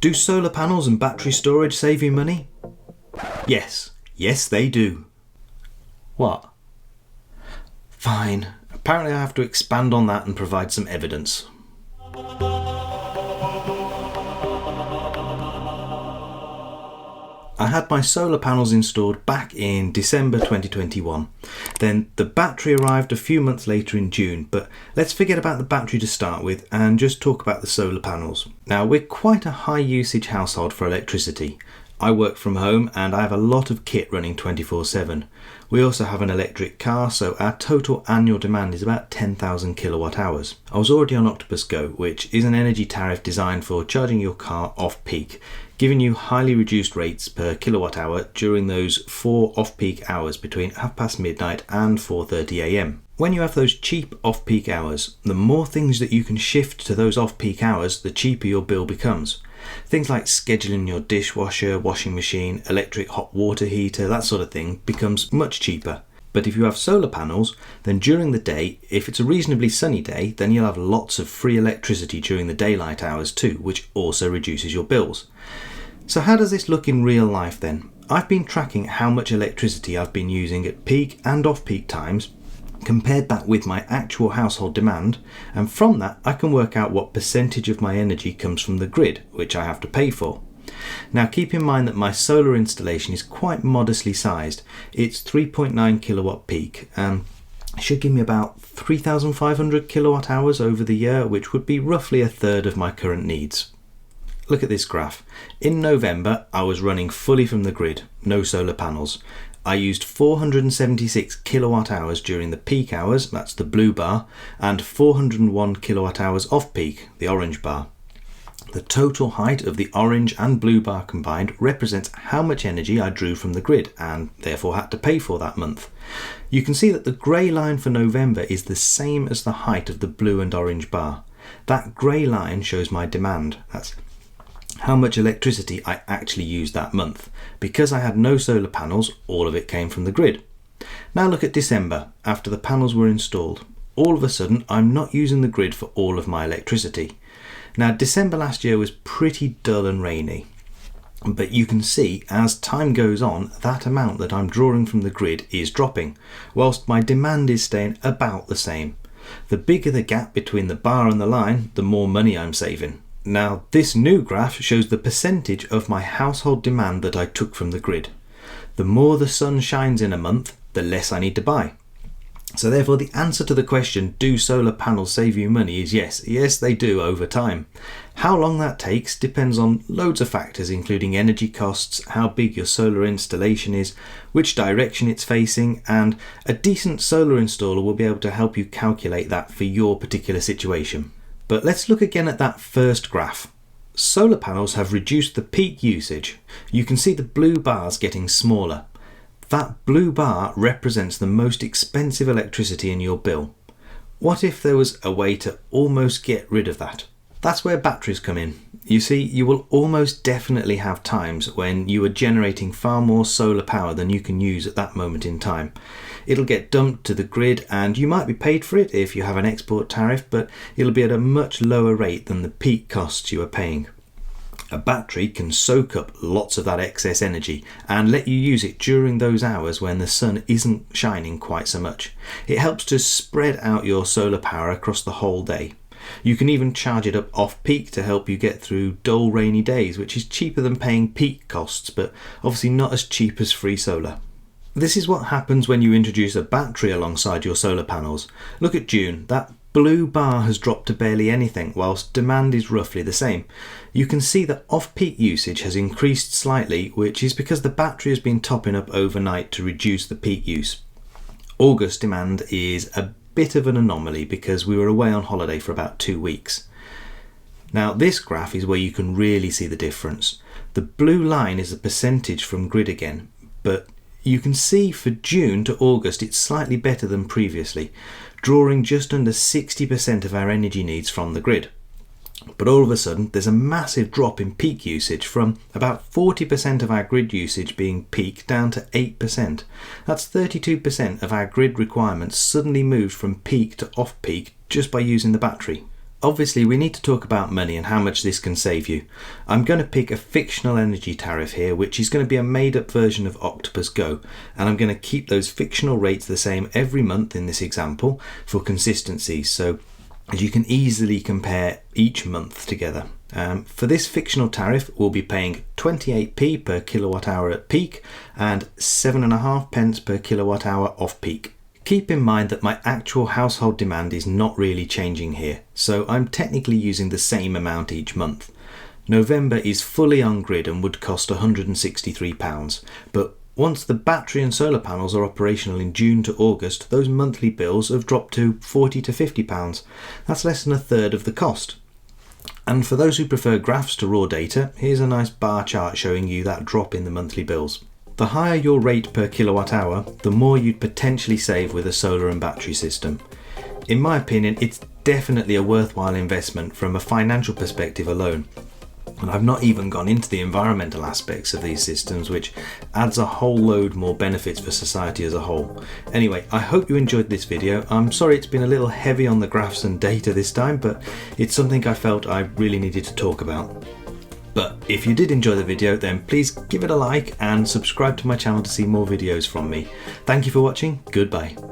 Do solar panels and battery storage save you money? Yes. Yes, they do. What? Fine. Apparently I have to expand on that and provide some evidence. I had my solar panels installed back in December 2021. Then the battery arrived a few months later in June, but let's forget about the battery to start with and just talk about the solar panels. Now, we're quite a high usage household for electricity. I work from home and I have a lot of kit running 24/7. We also have an electric car, so our total annual demand is about 10,000 kilowatt hours. I was already on Octopus Go, which is an energy tariff designed for charging your car off peak, giving you highly reduced rates per kilowatt hour during those 4 off-peak hours between midnight and 4:30 a.m. When you have those cheap off-peak hours, the more things that you can shift to those off-peak hours, the cheaper your bill becomes. Things like scheduling your dishwasher, washing machine, electric hot water heater, that sort of thing becomes much cheaper. But if you have solar panels, then during the day, if it's a reasonably sunny day, then you'll have lots of free electricity during the daylight hours too, which also reduces your bills. So how does this look in real life then? I've been tracking how much electricity I've been using at peak and off-peak times, compared that with my actual household demand, and from that I can work out what percentage of my energy comes from the grid, which I have to pay for. Now keep in mind that my solar installation is quite modestly sized. It's 3.9 kilowatt peak and it should give me about 3,500 kilowatt hours over the year, which would be roughly a third of my current needs. Look at this graph. In November, I was running fully from the grid, no solar panels. I used 476 kilowatt hours during the peak hours, that's the blue bar, and 401 kilowatt hours off peak, the orange bar. The total height of the orange and blue bar combined represents how much energy I drew from the grid and therefore had to pay for that month. You can see that the grey line for November is the same as the height of the blue and orange bar. That grey line shows my demand. That's how much electricity I actually used that month. Because I had no solar panels, all of it came from the grid. Now look at December, after the panels were installed. All of a sudden, I'm not using the grid for all of my electricity. Now, December last year was pretty dull and rainy. But you can see, as time goes on, that amount that I'm drawing from the grid is dropping, whilst my demand is staying about the same. The bigger the gap between the bar and the line, the more money I'm saving. Now, this new graph shows the percentage of my household demand that I took from the grid. The more the sun shines in a month, the less I need to buy. So therefore, the answer to the question, do solar panels save you money, is yes. Yes, they do over time. How long that takes depends on loads of factors, including energy costs, how big your solar installation is, which direction it's facing, and a decent solar installer will be able to help you calculate that for your particular situation. But let's look again at that first graph. Solar panels have reduced the peak usage. You can see the blue bars getting smaller. That blue bar represents the most expensive electricity in your bill. What if there was a way to almost get rid of that? That's where batteries come in. You see, you will almost definitely have times when you are generating far more solar power than you can use at that moment in time. It'll get dumped to the grid and you might be paid for it if you have an export tariff, but it'll be at a much lower rate than the peak costs you are paying. A battery can soak up lots of that excess energy and let you use it during those hours when the sun isn't shining quite so much. It helps to spread out your solar power across the whole day. You can even charge it up off peak to help you get through dull rainy days, which is cheaper than paying peak costs, but obviously not as cheap as free solar. This is what happens when you introduce a battery alongside your solar panels. Look at June. That blue bar has dropped to barely anything, whilst demand is roughly the same. You can see that off-peak usage has increased slightly, which is because the battery has been topping up overnight to reduce the peak use. August demand is a bit of an anomaly because we were away on holiday for about 2 weeks. Now this graph is where you can really see the difference. The blue line is the percentage from grid again, but you can see for June to August it's slightly better than previously, drawing just under 60% of our energy needs from the grid. But all of a sudden there's a massive drop in peak usage from about 40% of our grid usage being peak down to 8%. That's 32% of our grid requirements suddenly moved from peak to off-peak just by using the battery. Obviously, we need to talk about money and how much this can save you. I'm going to pick a fictional energy tariff here, which is going to be a made-up version of Octopus Go, and I'm going to keep those fictional rates the same every month in this example for consistency, so you can easily compare each month together. For this fictional tariff, we'll be paying 28p per kilowatt hour at peak and 7.5 pence per kilowatt hour off peak. Keep in mind that my actual household demand is not really changing here, so I'm technically using the same amount each month. November is fully on grid and would cost £163, but once the battery and solar panels are operational in June to August, those monthly bills have dropped to £40 to £50. That's less than a third of the cost. And for those who prefer graphs to raw data, here's a nice bar chart showing you that drop in the monthly bills. The higher your rate per kilowatt hour, the more you'd potentially save with a solar and battery system. In my opinion, it's definitely a worthwhile investment from a financial perspective alone. And I've not even gone into the environmental aspects of these systems, which adds a whole load more benefits for society as a whole. Anyway, I hope you enjoyed this video. I'm sorry it's been a little heavy on the graphs and data this time, but it's something I felt I really needed to talk about. But if you did enjoy the video, then please give it a like and subscribe to my channel to see more videos from me. Thank you for watching. Goodbye.